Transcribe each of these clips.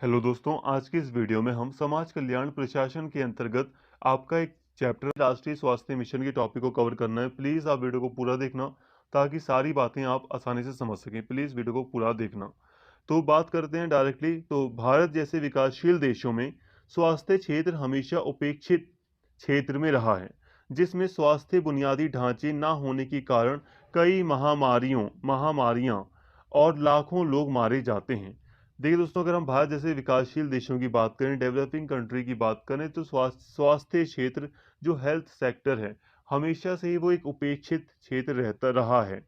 Hello दोस्तों, आज की इस वीडियो में हम समाज कल्याण प्रशासन के अंतर्गत आपका एक चैप्टर राष्ट्रीय स्वास्थ्य मिशन के टॉपिक को कवर करना है। प्लीज़ आप वीडियो को पूरा देखना ताकि सारी बातें आप आसानी से समझ सकें। प्लीज़ वीडियो को पूरा देखना। तो बात करते हैं डायरेक्टली। तो भारत जैसे विकासशील देशों में स्वास्थ्य क्षेत्र हमेशा उपेक्षित क्षेत्र में रहा है, जिसमें स्वास्थ्य बुनियादी ढांचे ना होने के कारण कई महामारियां और लाखों लोग मारे जाते हैं। देखिए दोस्तों, अगर हम भारत जैसे विकासशील देशों की बात करें, डेवलपिंग कंट्री की बात करें, तो स्वास्थ्य क्षेत्र जो हेल्थ सेक्टर है, हमेशा से ही वो एक उपेक्षित क्षेत्र रहता रहा है।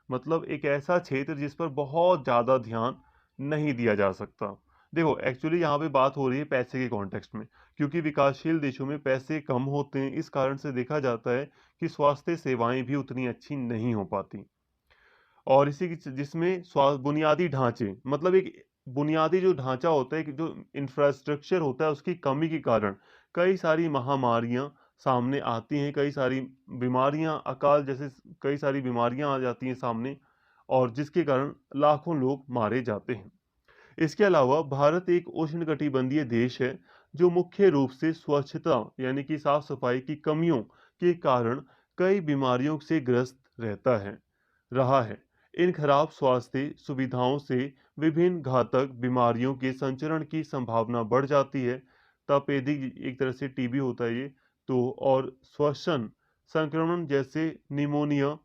मतलब एक ऐसा क्षेत्र जिस पर बहुत ज़्यादा ध्यान नहीं दिया जा सकता। देखो, एक्चुअली यहाँ पे बात हो रही है पैसे के कॉन्टेक्स्ट में, क्योंकि विकासशील देशों में पैसे कम होते हैं। इस कारण से देखा जाता है कि स्वास्थ्य सेवाएं भी उतनी अच्छी नहीं हो पाती। और इसी की जिसमें बुनियादी ढांचे, मतलब एक बुनियादी जो ढांचा होता है, कि जो इंफ्रास्ट्रक्चर होता है, उसकी कमी के कारण कई सारी महामारियां सामने आती हैं। कई सारी बीमारियां, अकाल जैसे कई सारी बीमारियां आ जाती हैं सामने, और जिसके कारण लाखों लोग मारे जाते हैं। इसके अलावा भारत एक उष्णकटिबंधीय देश है, जो मुख्य रूप से स्वच्छता यानी कि साफ सफाई की कमियों के कारण कई बीमारियों से ग्रस्त रहा है। इन खराब स्वास्थ्य सुविधाओं से विभिन्न घातक बीमारियों के संचरण की संभावना बढ़ जाती है। तपेदिक एक तरह से टीबी होता है ये। तो और श्वसन संक्रमण जैसे निमोनिया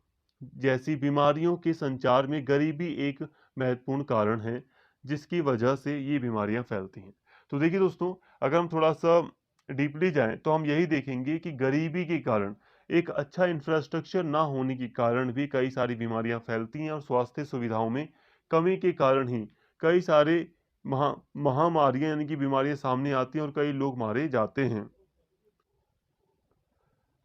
जैसी बीमारियों के संचार में गरीबी एक महत्वपूर्ण कारण है, जिसकी वजह से ये बीमारियां फैलती हैं। तो देखिए दोस्तों, अगर हम थोड़ा सा डीपली जाएं तो हम यही देखेंगे कि गरीबी के कारण, एक अच्छा इंफ्रास्ट्रक्चर ना होने के कारण भी कई सारी बीमारियां फैलती हैं, और स्वास्थ्य सुविधाओं में कमी के कारण ही कई सारे महामारियां यानी कि बीमारियां सामने आती हैं और कई लोग मारे जाते हैं।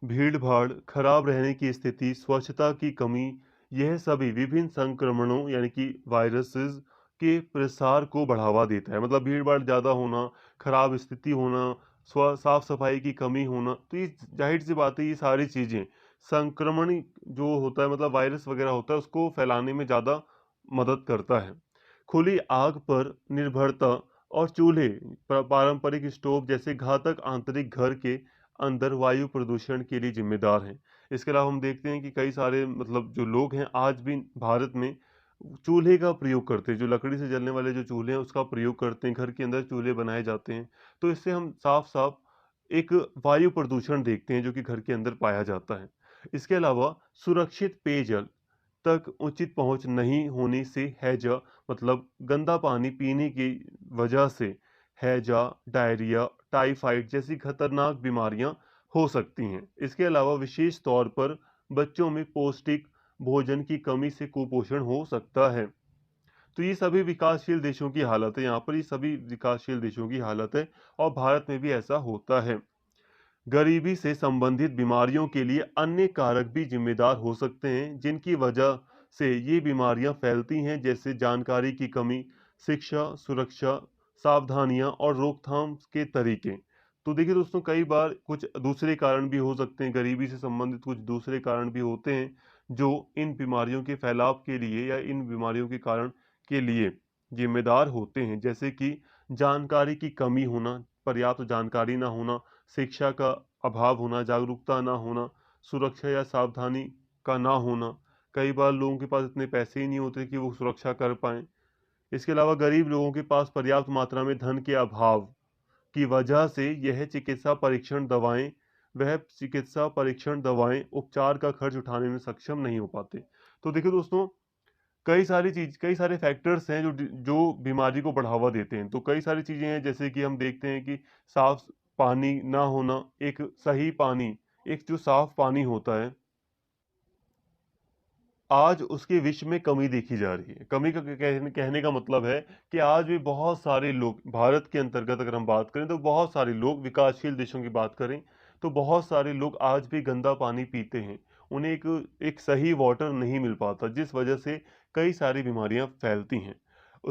भीड़-भाड़, खराब रहने की स्थिति, स्वच्छता की कमी, यह सभी विभिन्न संक्रमणों यानी कि वायरसेस के प्रसार को बढ़ावा देता है। मतलब भीड़-भाड़ ज़्यादा होना, खराब स्थिति होना, साफ-सफाई की कमी होना, तो ये ज़ाहिर-सी बात है, ये सारी चीज़ें संक्रमण जो होता है, मतलब वायरस वगैरह होता है, उसको फैलाने में ज़्यादा मदद करता है। खुली आग पर निर्भरता और चूल्हे, पारंपरिक स्टोव जैसे घातक आंतरिक घर के अंदर वायु प्रदूषण के लिए जिम्मेदार हैं। इसके अलावा हम देखते हैं कि कई सारे, मतलब जो लोग हैं आज भी भारत में चूल्हे का प्रयोग करते हैं। जो लकड़ी से जलने वाले जो चूल्हे हैं, उसका प्रयोग करते हैं। घर के अंदर चूल्हे बनाए जाते हैं। तो इससे हम साफ-साफ एक वायु प्रदूषण देखते हैं, जो कि घर के अंदर पाया जाता है। इसके अलावा सुरक्षित पेयजल तक उचित पहुंच नहीं होने से हैजा, मतलब गंदा पानी पीने की वजह से हैजा, डायरिया, टाइफाइड जैसी खतरनाक बीमारियां हो सकती हैं। इसके अलावा विशेष तौर पर बच्चों में पौष्टिक भोजन की कमी से कुपोषण हो सकता है। तो ये सभी विकासशील देशों की हालत है। यहाँ पर ये सभी विकासशील देशों की हालत है, और भारत में भी ऐसा होता है। गरीबी से संबंधित बीमारियों के लिए अन्य कारक भी जिम्मेदार हो सकते हैं, जिनकी वजह से ये बीमारियां फैलती हैं, जैसे जानकारी की कमी, शिक्षा, सुरक्षा, सावधानियां और रोकथाम के तरीके। तो देखिए दोस्तों, कई बार कुछ दूसरे कारण भी हो सकते हैं। गरीबी से संबंधित कुछ दूसरे कारण भी होते हैं, जो इन बीमारियों के फैलाव के लिए या इन बीमारियों के कारण के लिए जिम्मेदार होते हैं, जैसे कि जानकारी की कमी होना, पर्याप्त जानकारी ना होना, शिक्षा का अभाव होना, जागरूकता ना होना, सुरक्षा या सावधानी का ना होना। कई बार लोगों के पास इतने पैसे ही नहीं होते कि वो सुरक्षा कर पाएँ। इसके अलावा गरीब लोगों के पास पर्याप्त मात्रा में धन के अभाव की वजह से वह चिकित्सा परीक्षण दवाएँ उपचार का खर्च उठाने में सक्षम नहीं हो पाते। तो देखिए दोस्तों, कई सारे फैक्टर्स हैं जो बीमारी को बढ़ावा देते हैं। तो कई सारी चीज़ें हैं, जैसे कि हम देखते हैं कि साफ पानी ना होना, एक सही पानी, एक जो साफ पानी होता है, आज उसके विश्व में कमी देखी जा रही है। कमी का कहने कहने का मतलब है कि आज भी बहुत सारे लोग, भारत के अंतर्गत अगर हम बात करें, तो बहुत सारे लोग, विकासशील देशों की बात करें, तो बहुत सारे लोग आज भी गंदा पानी पीते हैं। उन्हें एक सही वाटर नहीं मिल पाता, जिस वजह से कई सारी बीमारियां फैलती हैं।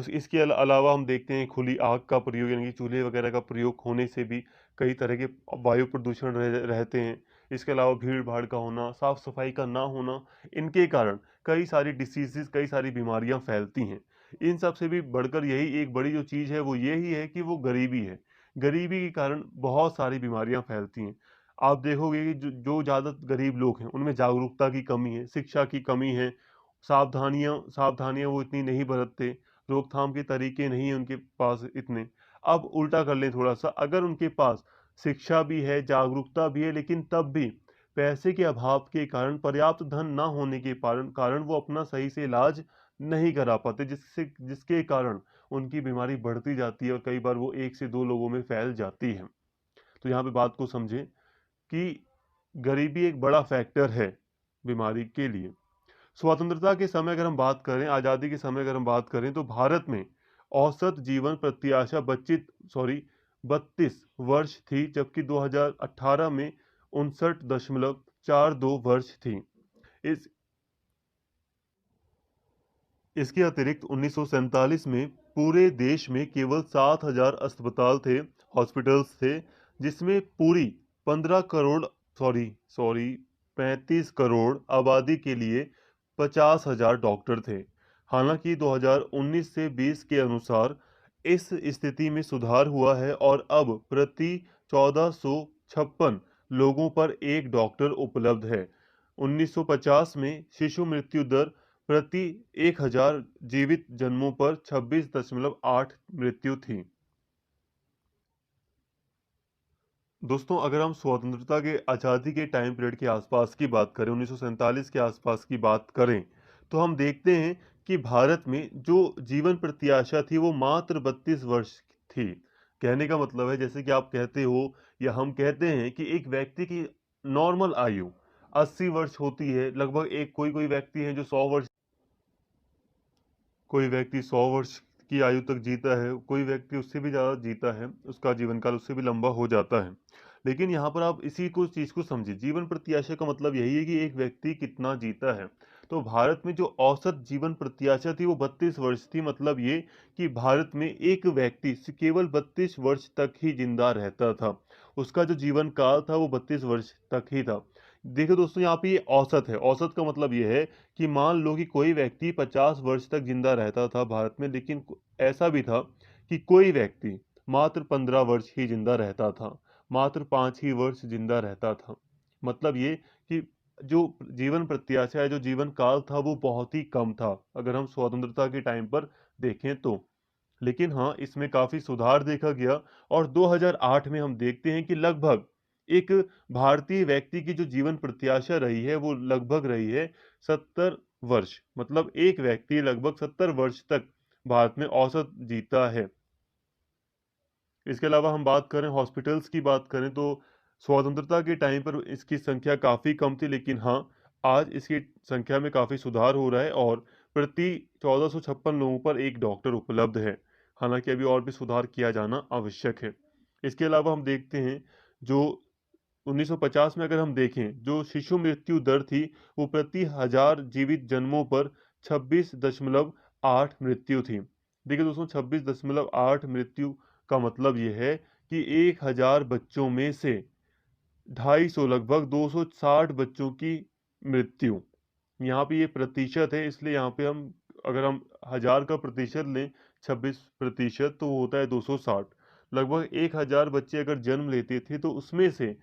इसके अलावा हम देखते हैं खुली आग का प्रयोग यानी कि चूल्हे वगैरह का प्रयोग होने से भी कई तरह के वायु प्रदूषण रहते हैं। इसके अलावा भीड़ भाड़ का होना, साफ सफाई का ना होना, इनके कारण कई सारी डिसीजेस, कई सारी बीमारियां फैलती हैं। इन सब से भी बढ़कर यही एक बड़ी जो चीज़ है वो यही है कि वो गरीबी है। गरीबी के कारण बहुत सारी बीमारियाँ फैलती हैं। आप देखोगे कि जो ज़्यादा गरीब लोग हैं, उनमें जागरूकता की कमी है, शिक्षा की कमी है, सावधानियाँ सावधानियाँ वो इतनी नहीं बरतते, रोकथाम के तरीके नहीं हैं उनके पास इतने। अब उल्टा कर लें थोड़ा-सा, अगर उनके पास शिक्षा भी है, जागरूकता भी है, लेकिन तब भी पैसे के अभाव के कारण, पर्याप्त धन ना होने के कारण कारण वो अपना सही से इलाज नहीं करा पाते, जिसके कारण उनकी बीमारी बढ़ती जाती है और कई बार वो 1 से 2 लोगों में फैल जाती है। तो यहाँ पे बात को समझें कि गरीबी एक बड़ा फैक्टर है बीमारी के लिए। स्वतंत्रता के समय अगर हम बात करें, आज़ादी के समय अगर हम बात करें, तो भारत में औसत जीवन प्रत्याशा 32 वर्ष थी, जबकि 2018 में 59.42 वर्ष थी। इस इसके अतिरिक्त 1947 में पूरे देश में केवल 7,000 अस्पताल थे, हॉस्पिटल्स थे, जिसमें पूरी 15 करोड़ सॉरी सॉरी 35 करोड़ आबादी के लिए 50,000 डॉक्टर थे। हालांकि 2019 से 20 के अनुसार इस स्थिति में सुधार हुआ है और अब प्रति 1456 लोगों पर एक डॉक्टर उपलब्ध है। 1950 में शिशु मृत्यु दर प्रति 1,000 जीवित जन्मों पर 26.8 मृत्यु थी। दोस्तों, अगर हम स्वतंत्रता के आज़ादी के टाइम पीरियड के आसपास की बात करें, 1947 के आसपास की बात करें, तो हम देखते हैं कि भारत में जो जीवन प्रत्याशा थी वो मात्र 32 वर्ष थी। कहने का मतलब है, जैसे कि आप कहते हो या हम कहते हैं कि एक व्यक्ति की नॉर्मल आयु 80 वर्ष होती है लगभग। एक कोई कोई व्यक्ति है जो 100 वर्ष, कोई व्यक्ति 100 वर्ष की आयु तक जीता है, कोई व्यक्ति उससे भी ज़्यादा जीता है, उसका जीवन काल उससे भी लंबा हो जाता है। लेकिन यहाँ पर आप इसी को चीज़ को समझिए, जीवन प्रत्याशा का मतलब यही है कि एक व्यक्ति कितना जीता है। तो भारत में जो औसत जीवन प्रत्याशा थी वो 32 वर्ष थी। मतलब ये कि भारत में एक व्यक्ति केवल 32 वर्ष तक ही जिंदा रहता था। उसका जो जीवन काल था वो 32 वर्ष तक ही था। देखो दोस्तों, यहाँ पे ये औसत है। औसत का मतलब ये है कि मान लो कि कोई व्यक्ति 50 वर्ष तक जिंदा रहता था भारत में, लेकिन ऐसा भी था कि कोई व्यक्ति मात्र 15 वर्ष ही जिंदा रहता था, मात्र 5 ही वर्ष जिंदा रहता था। मतलब ये कि जो जीवन प्रत्याशा है, जो जीवन काल था, वो बहुत ही कम था अगर हम स्वतंत्रता के टाइम पर देखें तो। लेकिन हाँ, इसमें काफी सुधार देखा गया और 2008 में हम देखते हैं कि लगभग एक भारतीय व्यक्ति की जो जीवन प्रत्याशा रही है वो लगभग रही है 70 वर्ष। मतलब एक व्यक्ति लगभग 70 वर्ष तक भारत में औसत जीता है। इसके अलावा हम बात करें, हॉस्पिटल्स की बात करें, तो स्वतंत्रता के टाइम पर इसकी संख्या काफ़ी कम थी, लेकिन हाँ, आज इसकी संख्या में काफ़ी सुधार हो रहा है और प्रति 1456 लोगों पर एक डॉक्टर उपलब्ध है। हालांकि अभी और भी सुधार किया जाना आवश्यक है। इसके अलावा हम देखते हैं, जो 1950 में अगर हम देखें, जो शिशु मृत्यु दर थी वो प्रति हजार जीवित जन्मों पर 26.8 मृत्यु थी। देखिए दोस्तों, 26.8 मृत्यु का मतलब ये है कि 1,000 बच्चों में से 250 लगभग 260 बच्चों की मृत्यु। यहाँ पे ये प्रतिशत है, इसलिए यहाँ पे हम अगर हम 1,000 का प्रतिशत लें, 26% तो वो होता है 260। लगभग 1,000 बच्चे अगर जन्म लेते थे तो उसमें से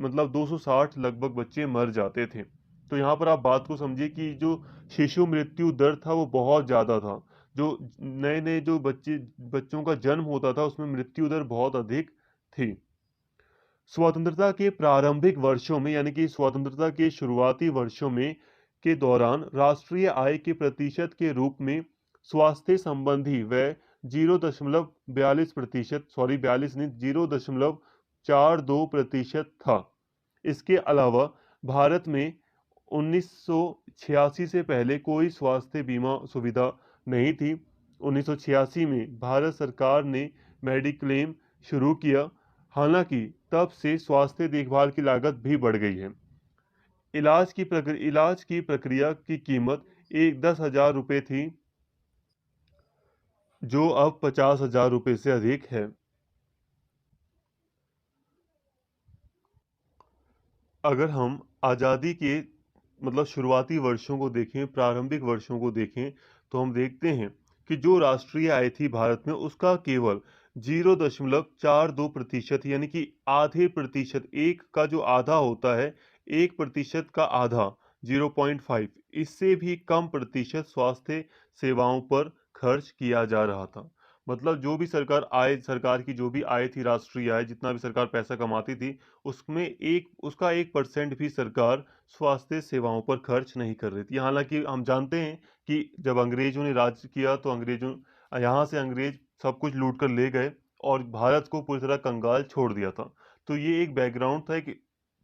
मतलब 260 लगभग बच्चे मर जाते थे। तो यहाँ पर आप बात को समझिए कि जो शिशु मृत्यु दर था वो बहुत ज़्यादा था। जो नए नए जो बच्चों का जन्म होता था उसमें मृत्यु दर बहुत अधिक थी। स्वतंत्रता के प्रारंभिक वर्षों में, यानी कि स्वतंत्रता के शुरुआती वर्षों में के दौरान राष्ट्रीय आय के प्रतिशत के रूप में स्वास्थ्य संबंधी व्यय 0.42%, सॉरी 42 नहीं, 0.42% था। इसके अलावा भारत में 1986 से पहले कोई स्वास्थ्य बीमा सुविधा नहीं थी। 1986 में भारत सरकार ने मेडिक्लेम शुरू किया। हालांकि तब से स्वास्थ्य देखभाल की लागत भी बढ़ गई है। इलाज की प्रक्रिया की कीमत एक 10,000 रुपये थी, जो अब 50,000 रुपये से अधिक है। अगर हम आज़ादी के मतलब शुरुआती वर्षों को देखें, प्रारंभिक वर्षों को देखें, तो हम देखते हैं कि जो राष्ट्रीय आय थी भारत में उसका केवल 0.42% यानी कि आधे प्रतिशत, एक का जो आधा होता है, 1% का आधा 0.5, इससे भी कम प्रतिशत स्वास्थ्य सेवाओं पर खर्च किया जा रहा था। मतलब जो भी सरकार की जो भी आय थी, राष्ट्रीय आय, जितना भी सरकार पैसा कमाती थी, उसमें एक उसका 1% भी सरकार स्वास्थ्य सेवाओं पर खर्च नहीं कर रही थी। हालांकि हम जानते हैं कि जब अंग्रेजों ने राज किया तो यहाँ से अंग्रेज सब कुछ लूट कर ले गए और भारत को पूरी तरह कंगाल छोड़ दिया था। तो ये एक बैकग्राउंड था, एक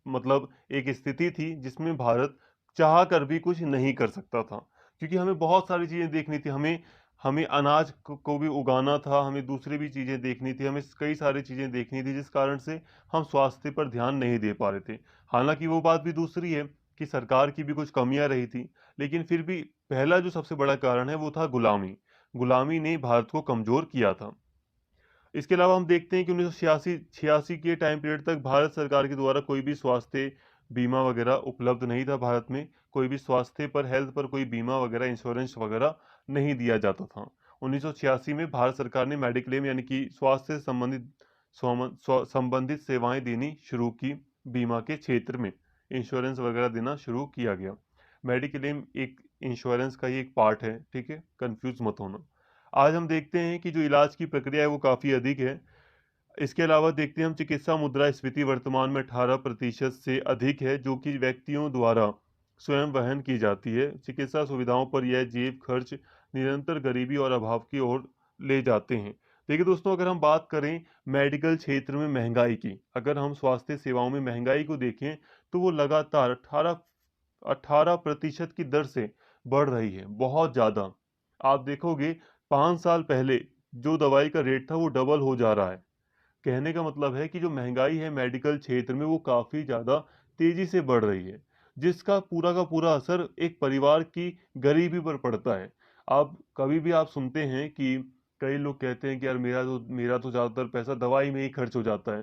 मतलब एक स्थिति थी जिसमें भारत चाह कर भी कुछ नहीं कर सकता था, क्योंकि हमें बहुत सारी चीजें देखनी थी। हमें हमें अनाज को भी उगाना था, हमें दूसरी भी चीजें देखनी थी, हमें कई सारी चीजें देखनी थी, जिस कारण से हम स्वास्थ्य पर ध्यान नहीं दे पा रहे थे। हालांकि वो बात भी दूसरी है कि सरकार की भी कुछ कमियां रही थी, लेकिन फिर भी पहला जो सबसे बड़ा कारण है वो था गुलामी। गुलामी ने भारत को कमजोर किया था। इसके अलावा हम देखते हैं कि 1986 छियासी के टाइम पीरियड तक भारत सरकार के द्वारा कोई भी स्वास्थ्य बीमा वगैरह उपलब्ध नहीं था। भारत में कोई भी स्वास्थ्य पर, हेल्थ पर कोई बीमा वगैरह, इंश्योरेंस वगैरह नहीं दिया जाता था। 1986 में भारत सरकार ने मेडिक्लेम यानी कि स्वास्थ्य से संबंधित सेवाएं देनी शुरू की। बीमा के क्षेत्र में इंश्योरेंस वगैरह देना शुरू किया गया। मेडिक्लेम एक इंश्योरेंस का ही एक पार्ट है, ठीक है, कंफ्यूज मत होना। आज हम देखते हैं कि जो इलाज की प्रक्रिया है वो काफ़ी अधिक है। इसके अलावा देखते हैं हम चिकित्सा मुद्रास्फीति वर्तमान में 18% से अधिक है, जो कि व्यक्तियों द्वारा स्वयं वहन की जाती है। चिकित्सा सुविधाओं पर यह जेब खर्च निरंतर गरीबी और अभाव की ओर ले जाते हैं। देखिए दोस्तों, अगर हम बात करें मेडिकल क्षेत्र में महंगाई की, अगर हम स्वास्थ्य सेवाओं में महंगाई को देखें तो वो लगातार 18% की दर से बढ़ रही है, बहुत ज़्यादा। आप देखोगे 5 साल पहले जो दवाई का रेट था वो डबल हो जा रहा है। कहने का मतलब है कि जो महंगाई है मेडिकल क्षेत्र में वो काफ़ी ज़्यादा तेज़ी से बढ़ रही है, जिसका पूरा का पूरा असर एक परिवार की गरीबी पर पड़ता है। आप कभी भी आप सुनते हैं कि कई लोग कहते हैं कि यार मेरा तो ज़्यादातर पैसा दवाई में ही खर्च हो जाता है।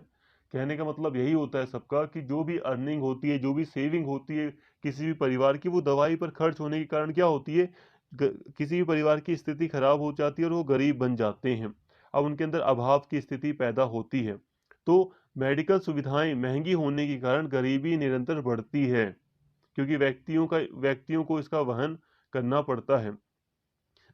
कहने का मतलब यही होता है सबका कि जो भी अर्निंग होती है, जो भी सेविंग होती है किसी भी परिवार की, वो दवाई पर खर्च होने के कारण क्या होती है, किसी भी परिवार की स्थिति खराब हो जाती है और वो गरीब बन जाते हैं। अब उनके अंदर अभाव की स्थिति पैदा होती है। तो मेडिकल सुविधाएं महंगी होने के कारण गरीबी निरंतर बढ़ती है, क्योंकि व्यक्तियों को इसका वहन करना पड़ता है।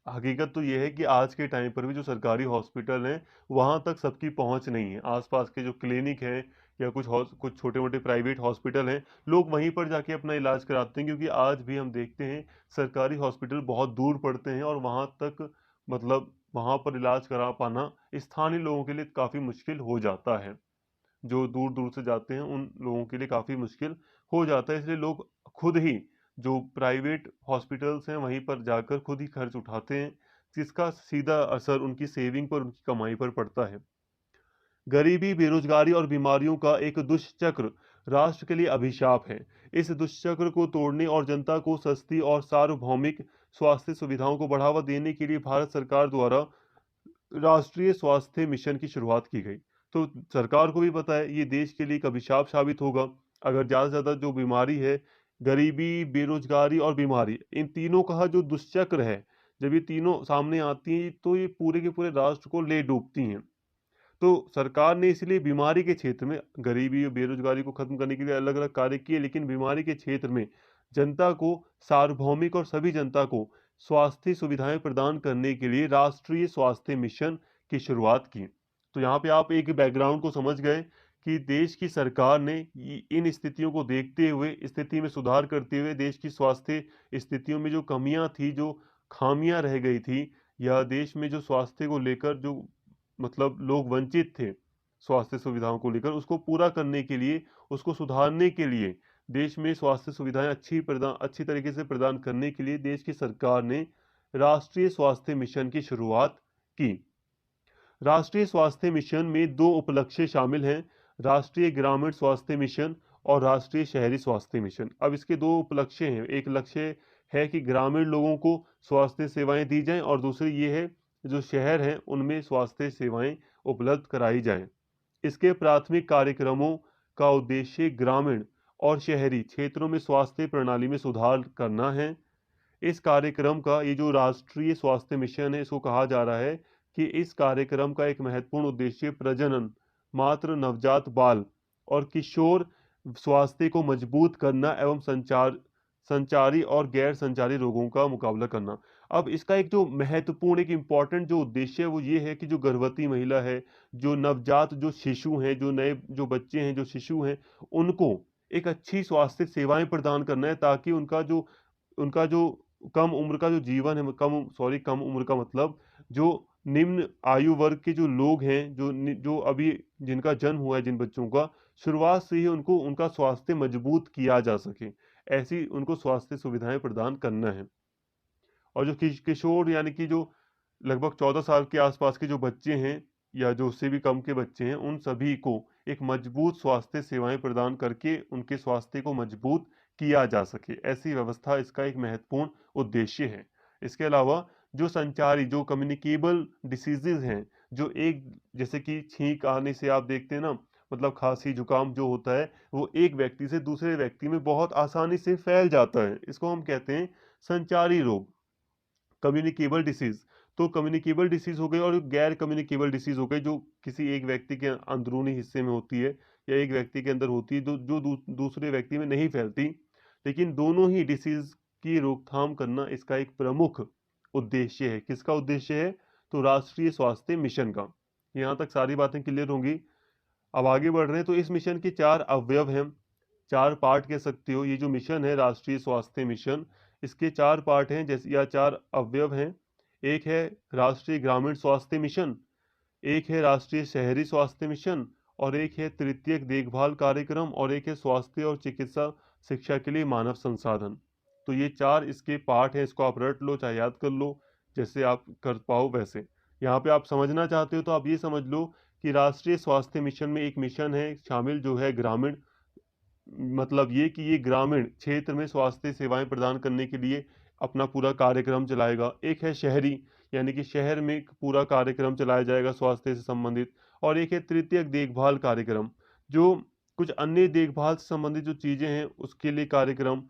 हकीकत तो ये है कि आज के टाइम पर भी जो सरकारी हॉस्पिटल हैं वहाँ तक सबकी पहुँच नहीं है। आसपास के जो क्लिनिक हैं या कुछ छोटे मोटे प्राइवेट हॉस्पिटल हैं, लोग वहीं पर जाके अपना इलाज कराते हैं, क्योंकि आज भी हम देखते हैं सरकारी हॉस्पिटल बहुत दूर पड़ते हैं और वहाँ तक मतलब वहाँ पर इलाज करा पाना स्थानीय लोगों के लिए काफ़ी मुश्किल हो जाता है। जो दूर दूर से जाते हैं उन लोगों के लिए काफ़ी मुश्किल हो जाता है, इसलिए लोग खुद ही जो प्राइवेट हॉस्पिटल्स हैं वहीं पर जाकर खुद ही खर्च उठाते हैं, जिसका सीधा असर उनकी सेविंग पर, उनकी कमाई पर पड़ता है। गरीबी, बेरोजगारी और बीमारियों का एक दुष्चक्र राष्ट्र के लिए अभिशाप है। इस दुष्चक्र को तोड़ने और जनता को सस्ती और सार्वभौमिक स्वास्थ्य सुविधाओं को बढ़ावा देने के लिए भारत सरकार द्वारा राष्ट्रीय स्वास्थ्य मिशन की शुरुआत की गई। तो सरकार को भी पता है ये देश के लिए एक अभिशाप साबित होगा। अगर ज़्यादा से ज़्यादा जो बीमारी है, गरीबी, बेरोजगारी और बीमारी, इन तीनों का जो दुष्चक्र है, जब ये तीनों सामने आती हैं तो ये पूरे के पूरे राष्ट्र को ले डूबती हैं। तो सरकार ने इसलिए बीमारी के क्षेत्र में गरीबी और बेरोजगारी को खत्म करने के लिए अलग अलग कार्य किए, लेकिन बीमारी के क्षेत्र में जनता को सार्वभौमिक और सभी जनता को स्वास्थ्य सुविधाएं प्रदान करने के लिए राष्ट्रीय स्वास्थ्य मिशन की शुरुआत की। तो यहाँ पे आप एक बैकग्राउंड को समझ गए कि देश की सरकार ने इन स्थितियों को देखते हुए, स्थिति में सुधार करते हुए, देश की स्वास्थ्य स्थितियों में जो कमियां थी, जो खामियां रह गई थी, या देश में जो स्वास्थ्य को लेकर जो मतलब लोग वंचित थे स्वास्थ्य सुविधाओं को लेकर, उसको पूरा करने के लिए, उसको सुधारने के लिए, देश में स्वास्थ्य सुविधाएं अच्छी तरीके से प्रदान करने के लिए देश की सरकार ने राष्ट्रीय स्वास्थ्य मिशन की शुरुआत की। राष्ट्रीय स्वास्थ्य मिशन में दो उपलक्ष्य शामिल हैं, राष्ट्रीय ग्रामीण स्वास्थ्य मिशन और राष्ट्रीय शहरी स्वास्थ्य मिशन। अब इसके दो उपलक्ष्य हैं, एक लक्ष्य है कि ग्रामीण लोगों को स्वास्थ्य सेवाएं दी जाएं और दूसरी ये है जो शहर हैं उनमें स्वास्थ्य सेवाएं उपलब्ध कराई जाएं। इसके प्राथमिक कार्यक्रमों का उद्देश्य ग्रामीण और शहरी क्षेत्रों में स्वास्थ्य प्रणाली में सुधार करना है। इस कार्यक्रम का ये जो राष्ट्रीय स्वास्थ्य मिशन है, इसको कहा जा रहा है कि इस कार्यक्रम का एक महत्वपूर्ण उद्देश्य प्रजनन, मातृ, नवजात बाल और किशोर स्वास्थ्य को मजबूत करना एवं संचारी और गैर संचारी रोगों का मुकाबला करना। अब इसका एक जो महत्वपूर्ण एक इम्पोर्टेंट जो उद्देश्य है वो ये है कि जो गर्भवती महिला है, जो नवजात जो शिशु हैं, जो नए जो बच्चे हैं, जो शिशु हैं, उनको एक अच्छी स्वास्थ्य सेवाएं प्रदान करना है, ताकि उनका जो कम उम्र का जो जीवन है, कम उम्र का मतलब जो निम्न आयु वर्ग के जो लोग हैं, जो अभी जिनका जन्म हुआ है, जिन बच्चों का, शुरुआत से ही उनको उनका स्वास्थ्य मजबूत किया जा सके, ऐसी उनको स्वास्थ्य सुविधाएं प्रदान करना है। और जो किशोर यानी कि जो लगभग 14 साल के आसपास के जो बच्चे हैं या जो उससे भी कम के बच्चे हैं, उन सभी को एक मजबूत स्वास्थ्य सेवाएं प्रदान करके उनके स्वास्थ्य को मजबूत किया जा सके, ऐसी व्यवस्था इसका एक महत्वपूर्ण उद्देश्य है। इसके अलावा जो संचारी जो कम्युनिकेबल डिसीजेज हैं, जो एक जैसे कि छींक आने से आप देखते हैं ना, मतलब खांसी जुकाम जो होता है वो एक व्यक्ति से दूसरे व्यक्ति में बहुत आसानी से फैल जाता है, इसको हम कहते हैं संचारी रोग, कम्युनिकेबल डिसीज। तो कम्युनिकेबल डिसीज हो गई और गैर कम्युनिकेबल डिसीज हो गई, जो किसी एक व्यक्ति के अंदरूनी हिस्से में होती है या एक व्यक्ति के अंदर होती है, जो दूसरे व्यक्ति में नहीं फैलती, लेकिन दोनों ही डिसीज की रोकथाम करना इसका एक प्रमुख उद्देश्य है। किसका उद्देश्य है? तो राष्ट्रीय स्वास्थ्य मिशन का। यहाँ तक सारी बातें क्लियर होंगी। अब आगे बढ़ रहे हैं। तो इस मिशन के 4 अवयव हैं, 4 पार्ट कह सकते हो। ये जो मिशन है राष्ट्रीय स्वास्थ्य मिशन, इसके 4 पार्ट हैं जैसे या 4 अवयव हैं। एक है राष्ट्रीय ग्रामीण स्वास्थ्य मिशन, एक है राष्ट्रीय शहरी स्वास्थ्य मिशन, और एक है तृतीयक देखभाल कार्यक्रम, और एक है स्वास्थ्य और चिकित्सा शिक्षा के लिए मानव संसाधन। तो ये 4 इसके पार्ट हैं, इसको आप रट लो चाहे याद कर लो, जैसे आप कर पाओ वैसे। यहाँ पे आप समझना चाहते हो तो आप ये समझ लो कि राष्ट्रीय स्वास्थ्य मिशन में एक मिशन है शामिल जो है ग्रामीण, मतलब ये कि ये ग्रामीण क्षेत्र में स्वास्थ्य सेवाएं प्रदान करने के लिए अपना पूरा कार्यक्रम चलाएगा। एक है शहरी, यानी कि शहर में एक पूरा कार्यक्रम चलाया जाएगा स्वास्थ्य से संबंधित। और एक है तृतीयक देखभाल कार्यक्रम, जो कुछ अन्य देखभाल से संबंधित जो चीजें हैं उसके लिए कार्यक्रम।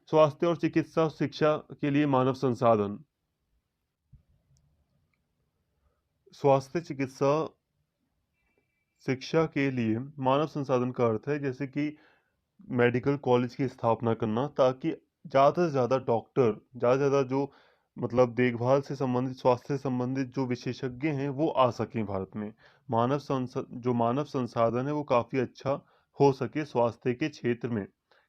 स्वास्थ्य और चिकित्सा शिक्षा के लिए मानव संसाधन। स्वास्थ्य चिकित्सा शिक्षा के लिए मानव संसाधन का अर्थ है जैसे कि मेडिकल कॉलेज की स्थापना करना, ताकि ज़्यादा से ज़्यादा डॉक्टर, ज़्यादा से ज़्यादा जो मतलब देखभाल से संबंधित, स्वास्थ्य से संबंधित जो विशेषज्ञ हैं वो आ सकें भारत में। जो मानव संसाधन है वो काफ़ी अच्छा हो सके, स्वास्थ्य के क्षेत्र में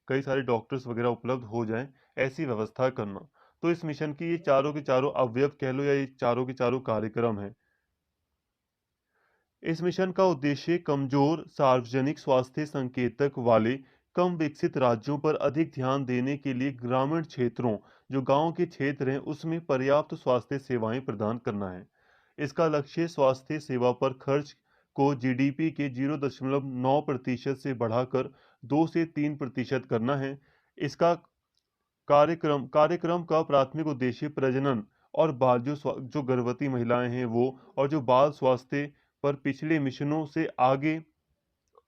कई सारे डॉक्टर्स वगैरह उपलब्ध हो जाएं, ऐसी व्यवस्था करना। तो इस मिशन की ये चारों के चारों अवयव कह लो या ये चारों के चारों कार्यक्रम हैं। इस मिशन का उद्देश्य कमजोर सार्वजनिक स्वास्थ्य संकेतक वाले कम विकसित राज्यों पर अधिक ध्यान देने के लिए ग्रामीण क्षेत्रों, जो गांव के क्षेत्र हैं, उसमें पर्याप्त स्वास्थ्य सेवाएं प्रदान करना है। इसका लक्ष्य स्वास्थ्य सेवा पर खर्च को जीडीपी के 0.9% से बढ़ाकर 2 से 3% करना है। इसका कार्यक्रम का प्राथमिक उद्देश्य प्रजनन और बाल जो गर्भवती महिलाएं हैं वो, और जो बाल स्वास्थ्य पर पिछले मिशनों से आगे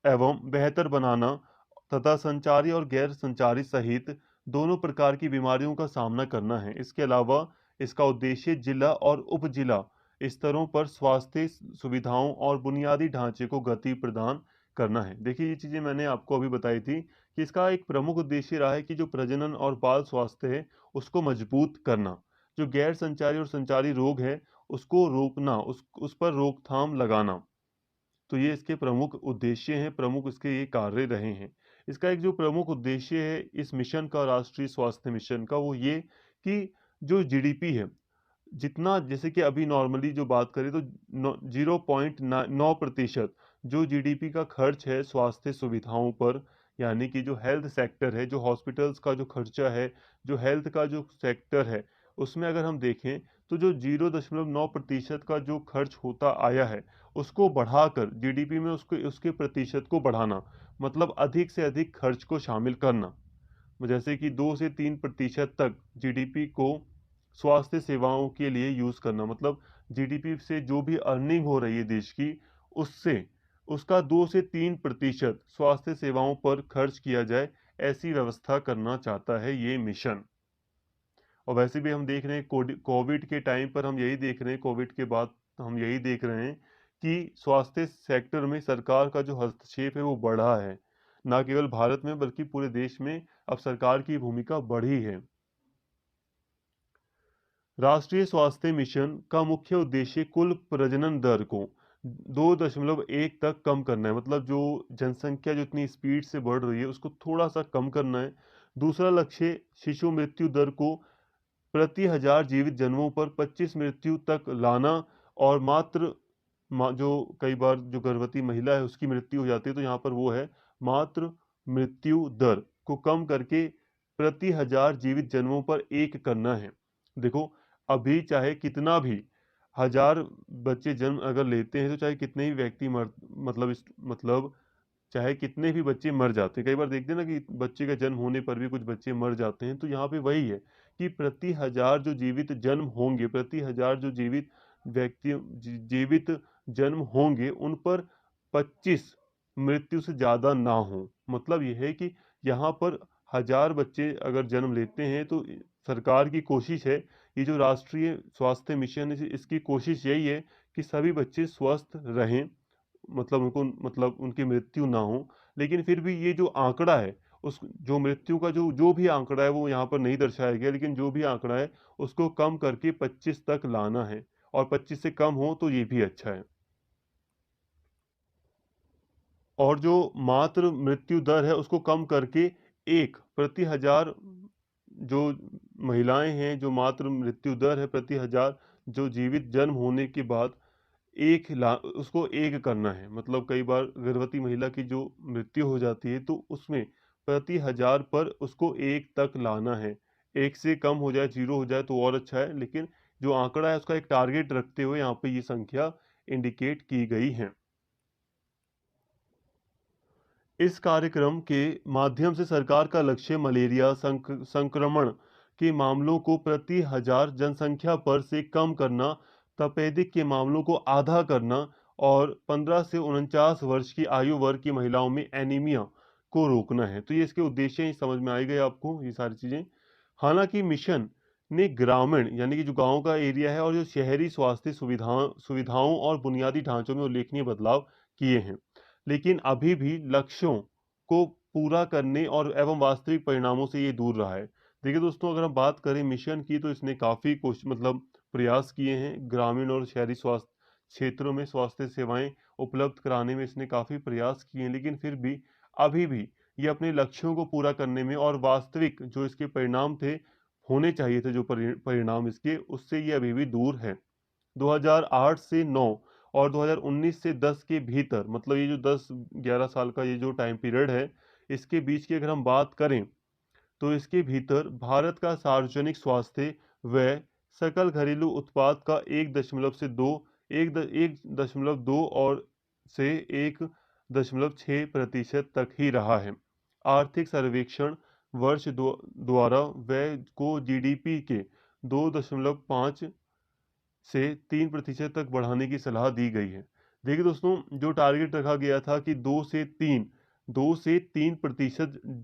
एवं बेहतर बनाना तथा संचारी और गैर संचारी सहित दोनों प्रकार की बीमारियों का सामना करना है। इसके अलावा इसका उद्देश्य जिला और उप जिला स्तरों पर स्वास्थ्य सुविधाओं और बुनियादी ढांचे को गति प्रदान करना है। देखिए ये चीजें मैंने आपको अभी बताई थी कि इसका एक प्रमुख उद्देश्य रहा है कि जो प्रजनन और बाल स्वास्थ्य है उसको मजबूत करना, जो गैर संचारी और संचारी रोग है उसको रोकना, उस पर रोकथाम लगाना। तो ये इसके प्रमुख उद्देश्य हैं, प्रमुख इसके ये कार्य रहे हैं। इसका एक जो प्रमुख उद्देश्य है इस मिशन का, राष्ट्रीय स्वास्थ्य मिशन का, वो ये कि जो जीडीपी है, जितना जैसे कि अभी नॉर्मली जो बात करें तो 0.9% जो जीडीपी का खर्च है स्वास्थ्य सुविधाओं पर, यानी कि जो हेल्थ सेक्टर है, जो हॉस्पिटल्स का जो खर्चा है, जो हेल्थ का जो सेक्टर है, उसमें अगर हम देखें तो जो 0.9% का जो खर्च होता आया है उसको बढ़ाकर जीडीपी में उसको उसके प्रतिशत को बढ़ाना, मतलब अधिक से अधिक खर्च को शामिल करना। जैसे कि 2 से 3% तक जीडीपी को स्वास्थ्य सेवाओं के लिए यूज करना, मतलब जीडीपी से जो भी अर्निंग हो रही है देश की, उससे उसका 2 से 3% स्वास्थ्य सेवाओं पर खर्च किया जाए, ऐसी व्यवस्था करना चाहता है ये मिशन। और वैसे भी हम देख रहे हैं कोविड के टाइम पर हम यही देख रहे हैं, कोविड के बाद हम यही देख रहे हैं कि स्वास्थ्य सेक्टर में सरकार का जो हस्तक्षेप है वो बढ़ा है। ना केवल भारत में बल्कि पूरे देश में अब सरकार की भूमिका बढ़ी है। राष्ट्रीय स्वास्थ्य मिशन का मुख्य उद्देश्य कुल प्रजनन दर को 2.1 तक कम करना है। मतलब जो जनसंख्या जो इतनी स्पीड से बढ़ रही है उसको थोड़ा सा कम करना है। दूसरा लक्ष्य शिशु मृत्यु दर को प्रति हजार जीवित जन्मों पर 25 मृत्यु तक लाना और जो कई बार जो गर्भवती महिला है उसकी मृत्यु हो जाती है, तो यहाँ पर वो है मातृ मृत्यु दर को कम करके प्रति हजार जीवित जन्मों पर 1 करना है। देखो, अभी चाहे कितना भी हजार बच्चे जन्म अगर लेते हैं तो चाहे कितने ही व्यक्ति मर मतलब इस मतलब चाहे कितने भी बच्चे मर जाते हैं, कई बार देखते हैं ना कि बच्चे का जन्म होने पर भी कुछ बच्चे मर जाते हैं, तो यहाँ पे वही है कि प्रति हजार जो जीवित जन्म होंगे, प्रति हजार जो जीवित जीवित जन्म होंगे उन पर 25 मृत्यु से ज़्यादा ना हो। मतलब यह है कि यहाँ पर हजार बच्चे अगर जन्म लेते हैं तो सरकार की कोशिश है, ये जो राष्ट्रीय स्वास्थ्य मिशन है इसकी कोशिश यही है कि सभी बच्चे स्वस्थ रहें, मतलब उनको मतलब उनकी मृत्यु ना हो। लेकिन फिर भी ये जो आंकड़ा है उस जो मृत्यु का जो जो भी आंकड़ा है वो यहाँ पर नहीं दर्शाया गया, लेकिन जो भी आंकड़ा है उसको कम करके 25 तक लाना है और 25 से कम हो तो ये भी अच्छा है। और जो मातृ मृत्यु दर है उसको कम करके 1 प्रति हजार जो महिलाएं हैं, जो मातृ मृत्यु दर है प्रति हजार जो जीवित जन्म होने के बाद एक ला उसको 1 करना है। मतलब कई बार गर्भवती महिला की जो मृत्यु हो जाती है तो उसमें प्रति हजार पर उसको 1 तक लाना है। 1 से कम हो जाए, 0 हो जाए तो और अच्छा है, लेकिन जो आंकड़ा है उसका एक टारगेट रखते हुए यहाँ पे ये संख्या इंडिकेट की गई है। इस कार्यक्रम के माध्यम से सरकार का लक्ष्य मलेरिया संक्रमण के मामलों को प्रति हजार जनसंख्या पर से कम करना, तपेदिक के मामलों को आधा करना और 15 से 49 वर्ष की आयु वर्ग की महिलाओं में एनीमिया को रोकना है। तो ये इसके उद्देश्य ही समझ में आ ही गए आपको ये सारी चीजें। हालांकि मिशन ने ग्रामीण यानी कि जो गांव का एरिया है और जो शहरी स्वास्थ्य सुविधाओं और बुनियादी ढांचों में उल्लेखनीय बदलाव किए हैं, लेकिन अभी भी लक्ष्यों को पूरा करने और एवं वास्तविक परिणामों से ये दूर रहा है। देखिए दोस्तों, अगर हम बात करें मिशन की तो इसने काफ़ी कोशिश मतलब प्रयास किए हैं ग्रामीण और शहरी स्वास्थ्य क्षेत्रों में स्वास्थ्य सेवाएं उपलब्ध कराने में इसने काफ़ी प्रयास किए हैं, लेकिन फिर भी अभी भी ये अपने लक्ष्यों को पूरा करने में और वास्तविक जो इसके परिणाम थे, होने चाहिए थे जो परिणाम इसके, उससे ये अभी भी दूर है। 2008 से 9 और 2019 से 10 के भीतर, मतलब ये जो 10-11 साल का ये जो टाइम पीरियड है, इसके बीच की अगर हम बात करें तो इसके भीतर भारत का सार्वजनिक स्वास्थ्य व्यय सकल घरेलू उत्पाद का 1.2 और से 1.6% तक ही रहा है। आर्थिक सर्वेक्षण वर्ष द्वारा व्यय को जीडीपी के 2.5 से 3% तक बढ़ाने की सलाह दी गई है। देखिए दोस्तों, जो टारगेट रखा गया था कि 2 से 3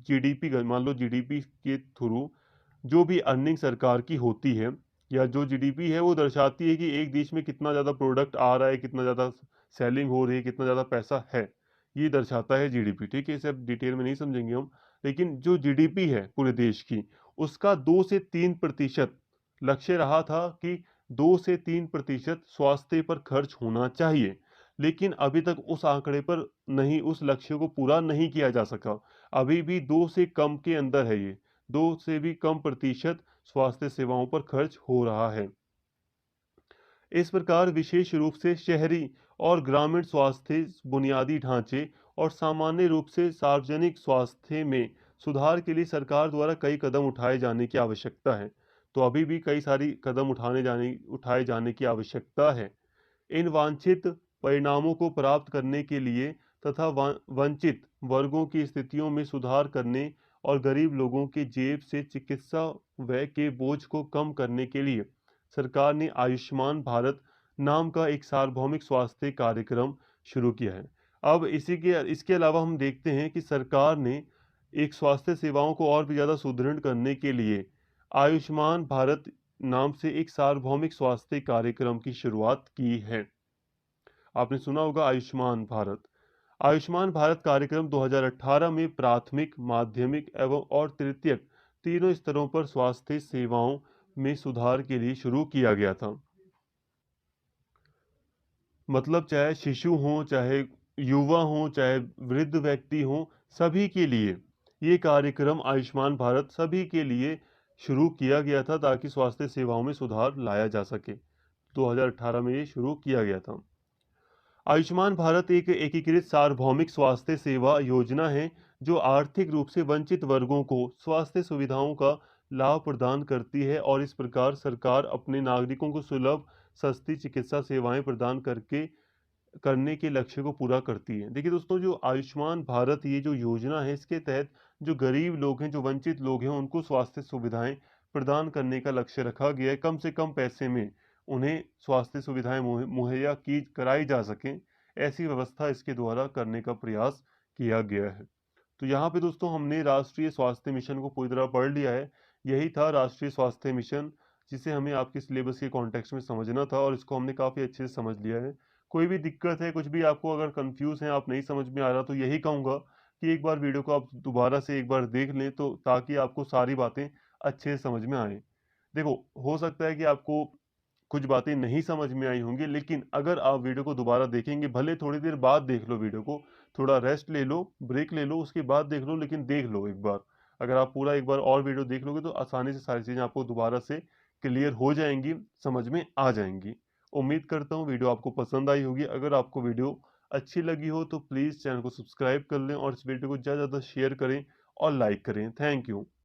जीडीपी का, मान लो जीडीपी के थ्रू जो भी अर्निंग सरकार की होती है या जो जीडीपी है वो दर्शाती है कि एक देश में कितना ज़्यादा प्रोडक्ट आ रहा है, कितना ज़्यादा सेलिंग हो रही है, कितना ज़्यादा पैसा है, ये दर्शाता है जीडीपी। ठीक है, इसे अब डिटेल में नहीं समझेंगे हम, लेकिन जो जीडीपी है पूरे देश की उसका 2 से 3% लक्ष्य रहा था कि 2 से 3% स्वास्थ्य पर खर्च होना चाहिए, लेकिन अभी तक उस आंकड़े पर नहीं, उस लक्ष्य को पूरा नहीं किया जा सका। अभी भी 2 से कम के अंदर है ये, 2 से भी कम प्रतिशत स्वास्थ्य सेवाओं पर खर्च हो रहा है। इस प्रकार विशेष रूप से शहरी और ग्रामीण स्वास्थ्य बुनियादी ढांचे और सामान्य रूप से सार्वजनिक स्वास्थ्य में सुधार के लिए सरकार द्वारा कई कदम उठाए जाने की आवश्यकता है। तो अभी भी कई सारी कदम उठाए जाने की आवश्यकता है। इन वांछित परिणामों को प्राप्त करने के लिए तथा वंचित वर्गों की स्थितियों में सुधार करने और गरीब लोगों के जेब से चिकित्सा व्यय के बोझ को कम करने के लिए सरकार ने आयुष्मान भारत नाम का एक सार्वभौमिक स्वास्थ्य कार्यक्रम शुरू किया है। अब इसके अलावा हम देखते हैं कि सरकार ने एक स्वास्थ्य सेवाओं को और भी ज़्यादा सुदृढ़ करने के लिए आयुष्मान भारत नाम से एक सार्वभौमिक स्वास्थ्य कार्यक्रम की शुरुआत की है। आपने सुना होगा आयुष्मान भारत। आयुष्मान भारत कार्यक्रम 2018 में प्राथमिक, माध्यमिक एवं और तृतीयक तीनों स्तरों पर स्वास्थ्य सेवाओं में सुधार के लिए शुरू किया गया था। मतलब चाहे शिशु हों, चाहे युवा हों, चाहे वृद्ध व्यक्ति हों, सभी के लिए ये कार्यक्रम आयुष्मान भारत सभी के लिए शुरू किया गया था ताकि स्वास्थ्य सेवाओं में सुधार लाया जा सके। 2018 में ये शुरू किया गया था। आयुष्मान भारत एक एकीकृत सार्वभौमिक स्वास्थ्य सेवा योजना है जो आर्थिक रूप से वंचित वर्गों को स्वास्थ्य सुविधाओं का लाभ प्रदान करती है और इस प्रकार सरकार अपने नागरिकों को सुलभ, सस्ती चिकित्सा सेवाएं प्रदान करके करने के लक्ष्य को पूरा करती है। देखिए दोस्तों, जो आयुष्मान भारत ये जो योजना है, इसके तहत जो गरीब लोग हैं, जो वंचित लोग हैं, उनको स्वास्थ्य सुविधाएं प्रदान करने का लक्ष्य रखा गया है। कम से कम पैसे में उन्हें स्वास्थ्य सुविधाएं मुहैया की कराई जा सकें, ऐसी व्यवस्था इसके द्वारा करने का प्रयास किया गया है। तो यहाँ पे दोस्तों हमने राष्ट्रीय स्वास्थ्य मिशन को पूरी तरह पढ़ लिया है। यही था राष्ट्रीय स्वास्थ्य मिशन, जिसे हमें आपके सिलेबस के कॉन्टेक्स्ट में समझना था और इसको हमने काफ़ी अच्छे से समझ लिया है। कोई भी दिक्कत है, कुछ भी आपको अगर कंफ्यूज है, आप नहीं समझ में आ रहा, तो यही कहूँगा कि एक बार वीडियो को आप दोबारा से एक बार देख लें, तो ताकि आपको सारी बातें अच्छे से समझ में आए। देखो, हो सकता है कि आपको कुछ बातें नहीं समझ में आई होंगी, लेकिन अगर आप वीडियो को दोबारा देखेंगे, भले थोड़ी देर बाद देख लो वीडियो को, थोड़ा रेस्ट ले लो, ब्रेक ले लो, उसके बाद देख लो, लेकिन देख लो एक बार। अगर आप पूरा एक बार और वीडियो देख लोगे तो आसानी से सारी चीज़ें आपको दोबारा से क्लियर हो जाएंगी, समझ में आ जाएंगी। उम्मीद करता हूँ वीडियो आपको पसंद आई होगी। अगर आपको वीडियो अच्छी लगी हो तो प्लीज़ चैनल को सब्सक्राइब कर लें और इस वीडियो को ज़्यादा से ज़्यादा शेयर करें और लाइक करें। Thank you.